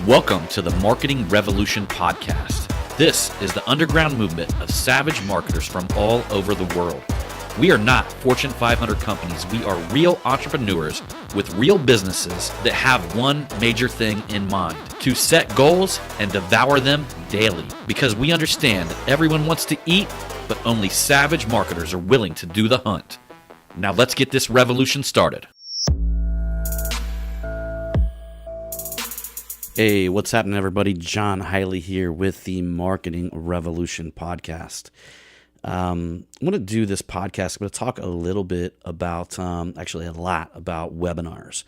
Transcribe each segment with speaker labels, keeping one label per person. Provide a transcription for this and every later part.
Speaker 1: Welcome to the Marketing Revolution Podcast. This is the underground movement of savage marketers from all over the world. We are not Fortune 500 companies. We are real entrepreneurs with real businesses that have one major thing in mind: to set goals and devour them daily. Because we understand that everyone wants to eat, but only savage marketers are willing to do the hunt. Now let's get this revolution started.
Speaker 2: Hey, what's happening, everybody? John Hiley here with the Marketing Revolution Podcast. I'm going to do this podcast. I'm going to talk a little bit about, actually a lot about webinars.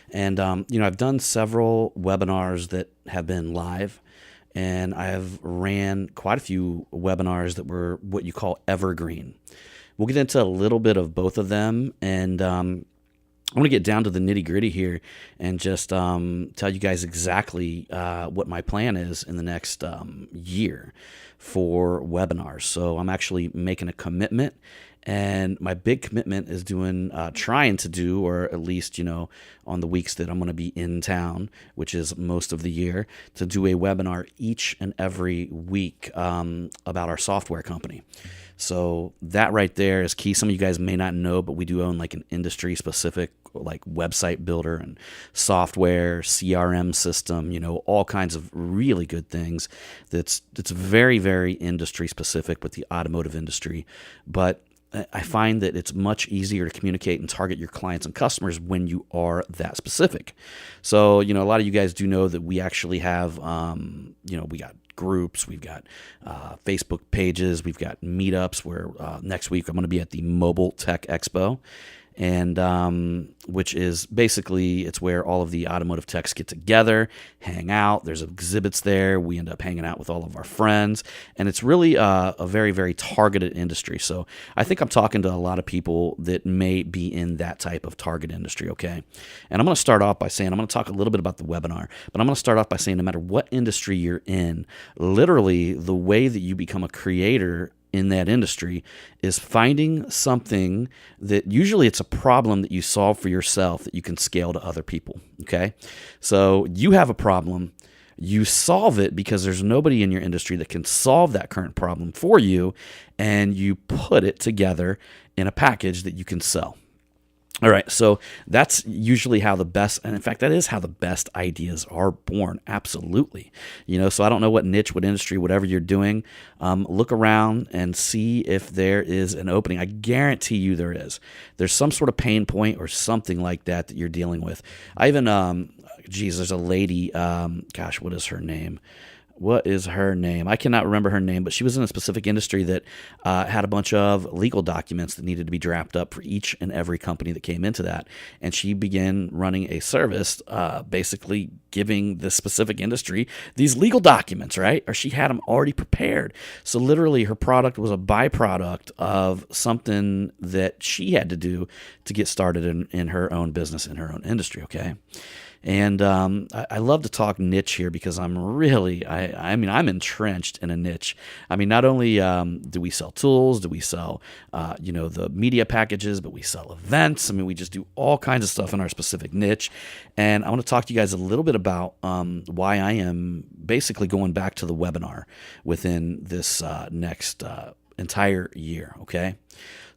Speaker 2: And, I've done several webinars that have been live, and I have ran quite a few webinars that were what you call evergreen. We'll get into a little bit of both of them, and I want to get down to the nitty gritty here and just tell you guys exactly what my plan is in the next year for webinars. So I'm actually making a commitment, and my big commitment is trying to do, or at least, on the weeks that I'm going to be in town, which is most of the year, to do a webinar each and every week about our software company. So that right there is key. Some of you guys may not know, but we do own like an industry specific like website builder and software, CRM system, all kinds of really good things. It's very, very industry specific with the automotive industry. But I find that it's much easier to communicate and target your clients and customers when you are that specific. So, a lot of you guys do know that we actually have, we got groups, we've got Facebook pages, we've got meetups where next week I'm going to be at the Mobile Tech Expo, and which is basically, it's where all of the automotive techs get together, hang out. There's exhibits there. We end up hanging out with all of our friends, and it's really a very, very targeted industry. So I think I'm talking to a lot of people that may be in that type of target industry, okay? And I'm going to start off by saying, I'm going to talk a little bit about the webinar, but I'm going to start off by saying no matter what industry you're in, literally the way that you become a creator in that industry is finding something that usually it's a problem that you solve for yourself that you can scale to other people, okay? So you have a problem, you solve it because there's nobody in your industry that can solve that current problem for you, and you put it together in a package that you can sell. All right, so that's usually how the best, and in fact, that is how the best ideas are born, absolutely. So I don't know what niche, what industry, whatever you're doing, look around and see if there is an opening. I guarantee you there is. There's some sort of pain point or something like that you're dealing with. I even, there's a lady, what is her name? I cannot remember her name, but she was in a specific industry that had a bunch of legal documents that needed to be drafted up for each and every company that came into that. And she began running a service basically giving this specific industry these legal documents, right? Or she had them already prepared. So literally her product was a byproduct of something that she had to do to get started in her own business, in her own industry, okay? And I love to talk niche here because I'm entrenched in a niche. Not only do we sell tools, do we sell, the media packages, but we sell events. We just do all kinds of stuff in our specific niche. And I want to talk to you guys a little bit about why I am basically going back to the webinar within this next entire year, okay?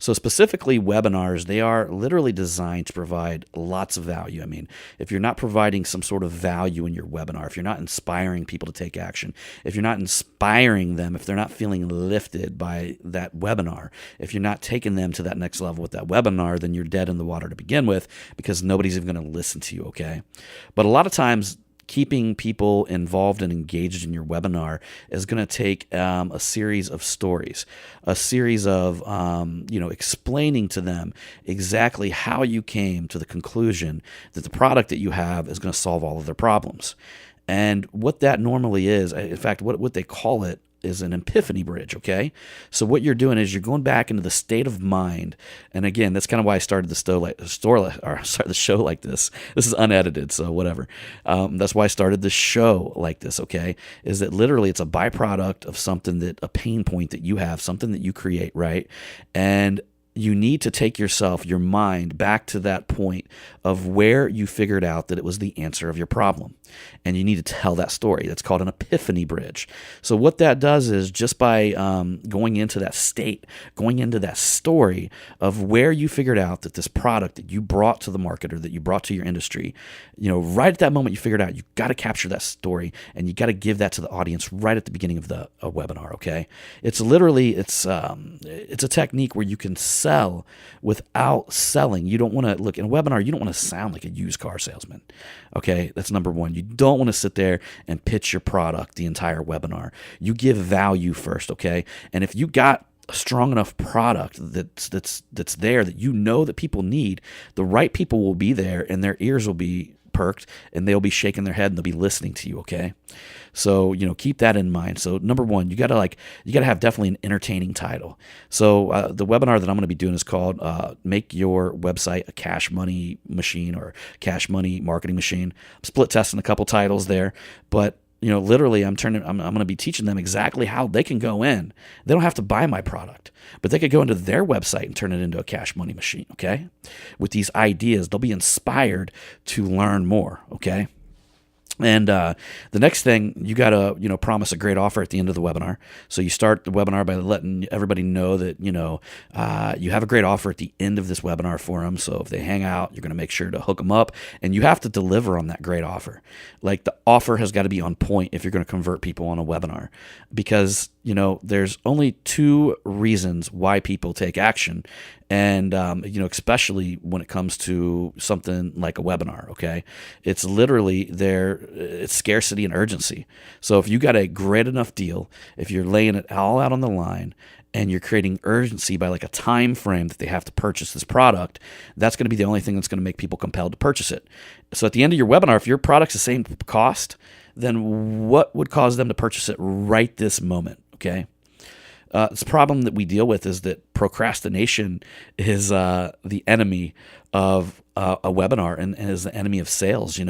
Speaker 2: So specifically webinars, they are literally designed to provide lots of value. If you're not providing some sort of value in your webinar, if you're not inspiring people to take action, if you're not inspiring them, if they're not feeling lifted by that webinar, if you're not taking them to that next level with that webinar, then you're dead in the water to begin with because nobody's even going to listen to you, okay? But a lot of times, keeping people involved and engaged in your webinar is going to take a series of stories, a series of, explaining to them exactly how you came to the conclusion that the product that you have is going to solve all of their problems. And what that normally is, in fact, what they call it is an epiphany bridge, okay? So what you're doing is you're going back into the state of mind, and again, that's kind of why I started the show like this. This is unedited, so whatever. That's why I started the show like this, okay? Is that literally it's a byproduct of a pain point that you have, something that you create, right? And you need to take your mind back to that point of where you figured out that it was the answer of your problem. And you need to tell that story. That's called an epiphany bridge. So what that does is just by going into that state, going into that story of where you figured out that this product that you brought to the market or that you brought to your industry, right at that moment you figured out, you got to capture that story and you got to give that to the audience right at the beginning of the webinar. Okay, it's a technique where you can sell without selling. You don't want to look in a webinar. You don't want to sound like a used car salesman. Okay, that's number one. You don't want to sit there and pitch your product the entire webinar. You give value first. Okay, and if you got a strong enough product that's there that that people need, the right people will be there and their ears will be perked and they'll be shaking their head and they'll be listening to you. Okay. So, keep that in mind. So number one, you gotta have definitely an entertaining title. So the webinar that I'm going to be doing is called Make Your Website a Cash Money Machine or Cash Money Marketing Machine. I'm split testing a couple titles there, but literally I'm going to be teaching them exactly how they can go in. They don't have to buy my product, but they could go into their website and turn it into a cash money machine. Okay. With these ideas, they'll be inspired to learn more. Okay. And the next thing, you got to, promise a great offer at the end of the webinar. So you start the webinar by letting everybody know that, you have a great offer at the end of this webinar for them. So if they hang out, you're going to make sure to hook them up and you have to deliver on that great offer. Like the offer has got to be on point if you're going to convert people on a webinar because, there's only two reasons why people take action. And, especially when it comes to something like a webinar, okay, it's literally it's scarcity and urgency. So if you got a great enough deal, if you're laying it all out on the line and you're creating urgency by like a time frame that they have to purchase this product, that's going to be the only thing that's going to make people compelled to purchase it. So at the end of your webinar, if your product's the same cost, then what would cause them to purchase it right this moment? Okay. This problem that we deal with is that procrastination is the enemy of a webinar and is the enemy of sales,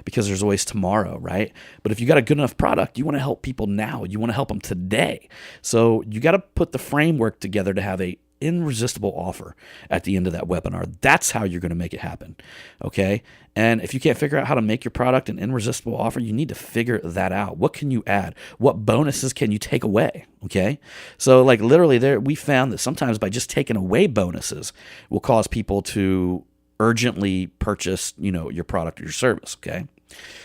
Speaker 2: because there's always tomorrow, right? But if you got a good enough product, you want to help people now. You want to help them today. So you got to put the framework together to have a irresistible offer at the end of that webinar. That's how you're going to make it happen. Okay. And if you can't figure out how to make your product an irresistible offer, you need to figure that out. What can you add? What bonuses can you take away? Okay. So like literally we found that sometimes by just taking away bonuses will cause people to urgently purchase, your product or your service. Okay.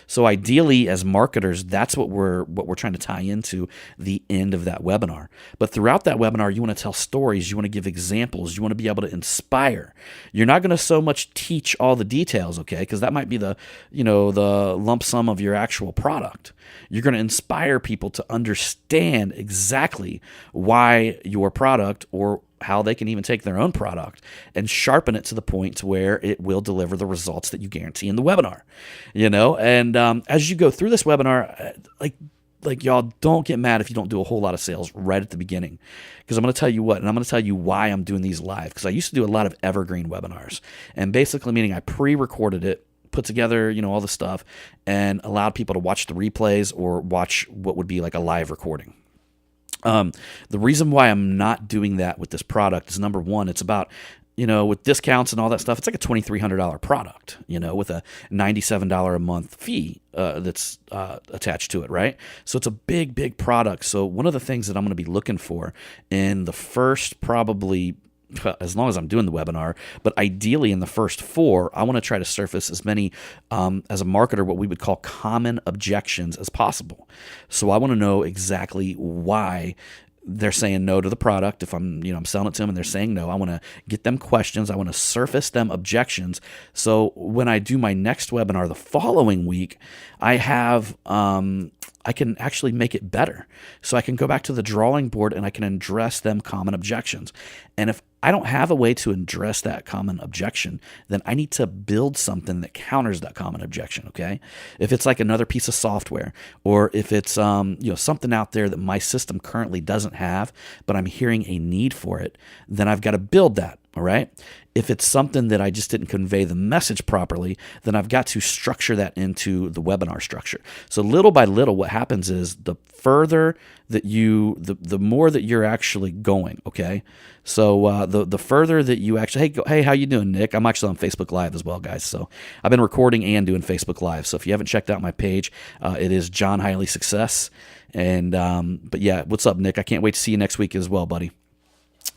Speaker 2: So ideally, as marketers, that's what we're trying to tie into the end of that webinar. But throughout that webinar, you want to tell stories, you want to give examples, you want to be able to inspire. You're not going to so much teach all the details, okay? Because that might be the lump sum of your actual product. You're going to inspire people to understand exactly why your product or how they can even take their own product and sharpen it to the point to where it will deliver the results that you guarantee in the webinar, and as you go through this webinar, like y'all, don't get mad if you don't do a whole lot of sales right at the beginning, because I'm going to tell you what, and I'm going to tell you why I'm doing these live, because I used to do a lot of evergreen webinars, and basically meaning I pre-recorded it, put together, all the stuff, and allowed people to watch the replays or watch what would be like a live recording. The reason why I'm not doing that with this product is, number one, it's about, with discounts and all that stuff, it's like a $2,300 product, with a $97 a month fee that's attached to it, right? So it's a big, big product. So one of the things that I'm going to be looking for in the first probably, as long as I'm doing the webinar, but ideally in the first 4, I want to try to surface as many, as a marketer, what we would call common objections as possible. So I want to know exactly why they're saying no to the product. If I'm selling it to them and they're saying no, I want to get them questions. I want to surface them objections. So when I do my next webinar the following week, I have, I can actually make it better. So I can go back to the drawing board and I can address them common objections. And if I don't have a way to address that common objection, then I need to build something that counters that common objection, okay? If it's like another piece of software, or if it's something out there that my system currently doesn't have, but I'm hearing a need for it, then I've got to build that. All right. If it's something that I just didn't convey the message properly, then I've got to structure that into the webinar structure. So little by little, what happens is the further that the more that you're actually going. Okay. So the further that you actually, hey, how you doing, Nick? I'm actually on Facebook Live as well, guys. So I've been recording and doing Facebook Live. So if you haven't checked out my page, it is John Hiley Success. And but yeah, what's up, Nick? I can't wait to see you next week as well, buddy.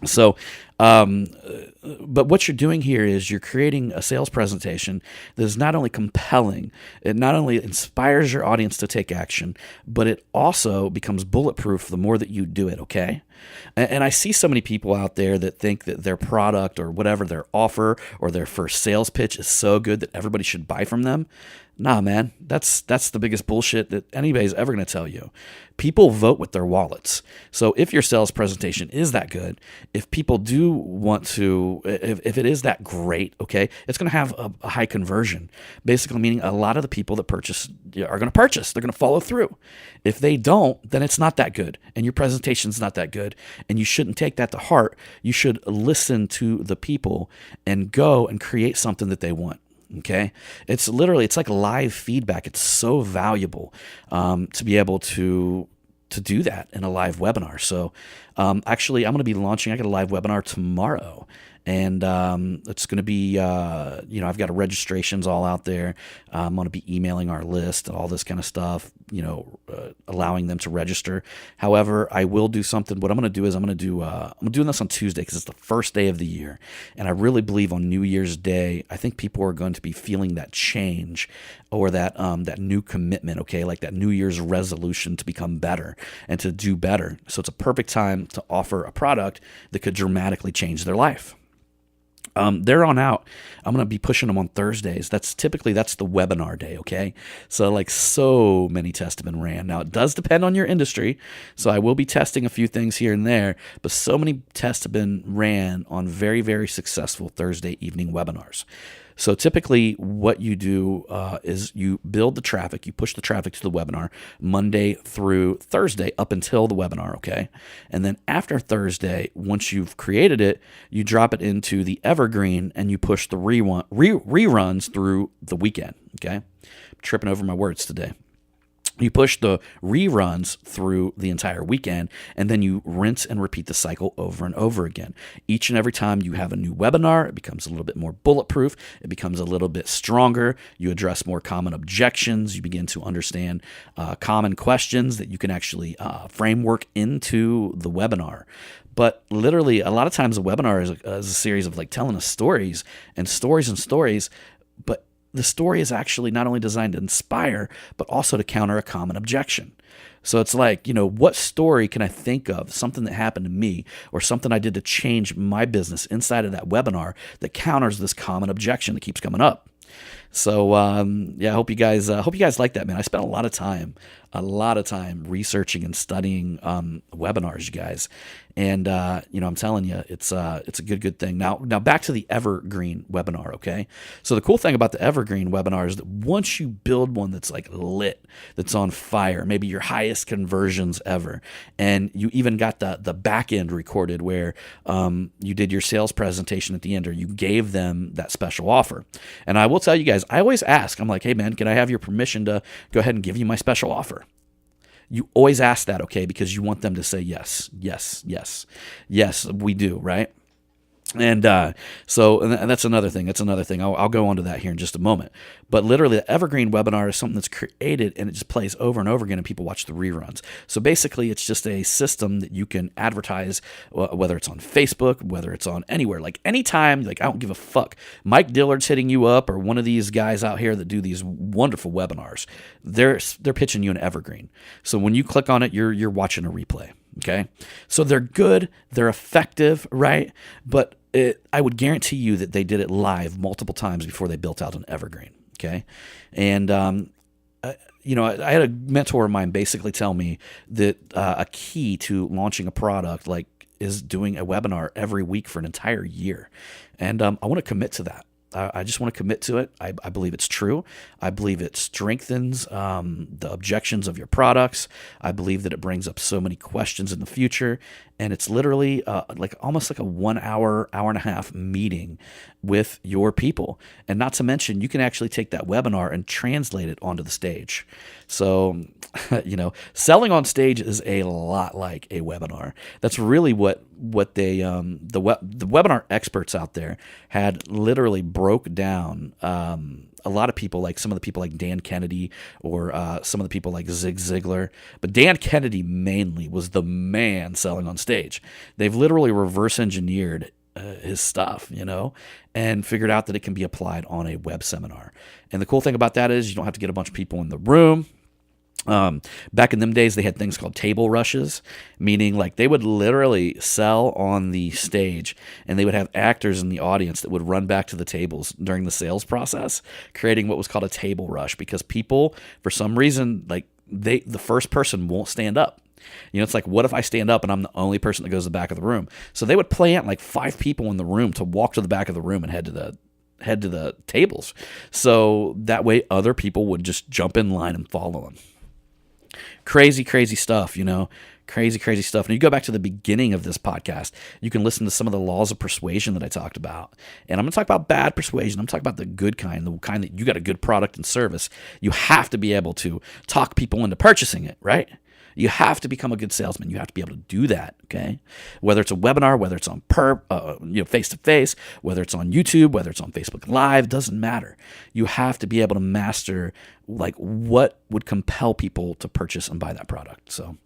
Speaker 2: So, but what you're doing here is you're creating a sales presentation that is not only compelling, it not only inspires your audience to take action, but it also becomes bulletproof the more that you do it, okay? And I see so many people out there that think that their product or whatever their offer or their first sales pitch is so good that everybody should buy from them. Nah, man, that's the biggest bullshit that anybody's ever going to tell you. People vote with their wallets. So if your sales presentation is that good, if people do want to, if it is that great, okay, it's going to have a high conversion. Basically meaning a lot of the people that purchase are going to purchase. They're going to follow through. If they don't, then it's not that good, and your presentation's not that good, and you shouldn't take that to heart. You should listen to the people and go and create something that they want. Okay. It's like live feedback. It's so valuable to be able to do that in a live webinar. So actually, I'm going to be launching, I got a live webinar tomorrow. And it's going to be, I've got registrations all out there. I'm going to be emailing our list and all this kind of stuff, allowing them to register. However, I will do something. What I'm going to do is I'm doing this on Tuesday because it's the first day of the year. And I really believe on New Year's Day, I think people are going to be feeling that change or that new commitment, okay, like that New Year's resolution to become better and to do better. So it's a perfect time to offer a product that could dramatically change their life. There on out, I'm going to be pushing them on Thursdays. That's the webinar day, okay? So like so many tests have been ran. Now, it does depend on your industry, so I will be testing a few things here and there, but so many tests have been ran on very, very successful Thursday evening webinars. So typically what you do is you build the traffic, you push the traffic to the webinar Monday through Thursday up until the webinar, okay? And then after Thursday, once you've created it, you drop it into the evergreen and you push the reruns through the weekend, okay? I'm tripping over my words today. You push the reruns through the entire weekend, and then you rinse and repeat the cycle over and over again. Each and every time you have a new webinar, it becomes a little bit more bulletproof. It becomes a little bit stronger. You address more common objections. You begin to understand common questions that you can actually framework into the webinar. But literally, a lot of times a webinar is a series of like telling us stories, but the story is actually not only designed to inspire, but also to counter a common objection. So it's like, what story can I think of, something that happened to me or something I did to change my business inside of that webinar that counters this common objection that keeps coming up. So I hope you guys like that, man. I spent a lot of time researching and studying webinars, you guys. And I'm telling you, it's a good thing. Now back to the evergreen webinar, okay? So the cool thing about the evergreen webinar is that once you build one that's like lit, that's on fire, maybe your highest conversions ever, and you even got the back end recorded where you did your sales presentation at the end, or you gave them that special offer. And I will tell you guys, I always ask, I'm like, hey man, can I have your permission to go ahead and give you my special offer? You always ask that, okay, because you want them to say yes, we do, right? And so that's another thing. I'll go on to that here in just a moment. But literally, the evergreen webinar is something that's created and it just plays over and over again, and people watch the reruns. So basically, it's just a system that you can advertise, whether it's on Facebook, whether it's on anywhere. Like anytime, like I don't give a fuck. Mike Dillard's hitting you up, or one of these guys out here that do these wonderful webinars. They're pitching you an evergreen. So when you click on it, you're watching a replay. Okay, so they're good, they're effective, right? But I would guarantee you that they did it live multiple times before they built out an evergreen. Okay, and I had a mentor of mine basically tell me that a key to launching a product is doing a webinar every week for an entire year, and I want to commit to that. I just want to commit to it. I believe it's true. I believe it strengthens the objections of your products. I believe that it brings up so many questions in the future. And it's literally almost like a 1 hour, hour and a half meeting with your people. And not to mention, you can actually take that webinar and translate it onto the stage. So, selling on stage is a lot like a webinar. That's really what they the webinar experts out there had literally broke down. A lot of people, like some of the people like Dan Kennedy or some of the people like Zig Ziglar. But Dan Kennedy mainly was the man selling on stage. They've literally reverse engineered his stuff, and figured out that it can be applied on a web seminar. And the cool thing about that is you don't have to get a bunch of people in the room. Back in them days, they had things called table rushes, meaning like they would literally sell on the stage and they would have actors in the audience that would run back to the tables during the sales process, creating what was called a table rush, because people, for some reason, like the first person won't stand up. It's like, what if I stand up and I'm the only person that goes to the back of the room? So they would plant like 5 people in the room to walk to the back of the room and head to the tables. So that way other people would just jump in line and follow them. Crazy stuff, crazy stuff. And you go back to the beginning of this podcast, you can listen to some of the laws of persuasion that I talked about. And I'm going to talk about bad persuasion. I'm talking about the good kind, the kind that you got a good product and service. You have to be able to talk people into purchasing it, right? You have to become a good salesman. You have to be able to do that, okay? Whether it's a webinar, whether it's on face-to-face, whether it's on YouTube, whether it's on Facebook Live, doesn't matter. You have to be able to master like what would compel people to purchase and buy that product. So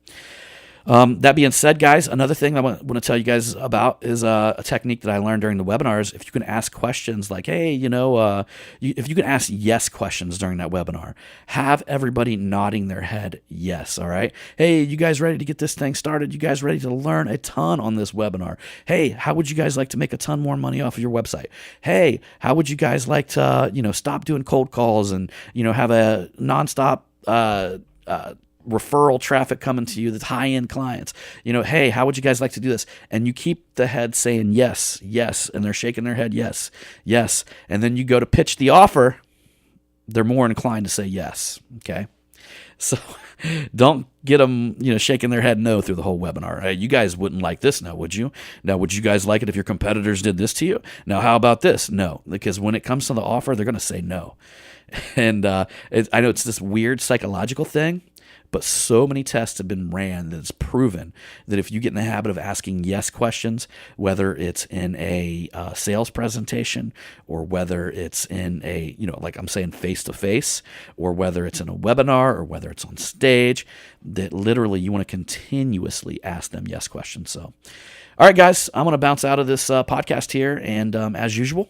Speaker 2: that being said, guys, another thing I want to tell you guys about is a technique that I learned during the webinars. If you can ask questions like, hey, if you can ask yes questions during that webinar, have everybody nodding their head yes, all right? Hey, you guys ready to get this thing started? You guys ready to learn a ton on this webinar? Hey, how would you guys like to make a ton more money off of your website? Hey, how would you guys like to, stop doing cold calls and, have a nonstop referral traffic coming to you that's high-end clients? Hey, how would you guys like to do this? And you keep the head saying yes, and they're shaking their head yes. And then you go to pitch the offer, they're more inclined to say yes, okay? So don't get them, shaking their head no through the whole webinar. Hey, you guys wouldn't like this now, would you? Now, would you guys like it if your competitors did this to you? Now, how about this? No, because when it comes to the offer, they're going to say no. And I know it's this weird psychological thing, but so many tests have been ran that it's proven that if you get in the habit of asking yes questions, whether it's in a sales presentation or whether it's in a, like I'm saying, face-to-face, or whether it's in a webinar or whether it's on stage, that literally you want to continuously ask them yes questions. So, all right, guys, I'm going to bounce out of this podcast here. And as usual,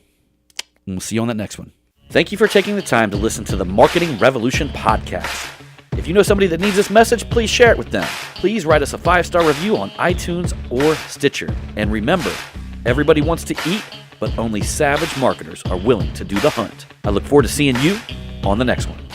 Speaker 2: we'll see you on that next one. Thank you for taking the time to listen to the Marketing Revolution podcast. If you know somebody that needs this message, please share it with them. Please write us a 5-star review on iTunes or Stitcher. And remember, everybody wants to eat, but only savage marketers are willing to do the hunt. I look forward to seeing you on the next one.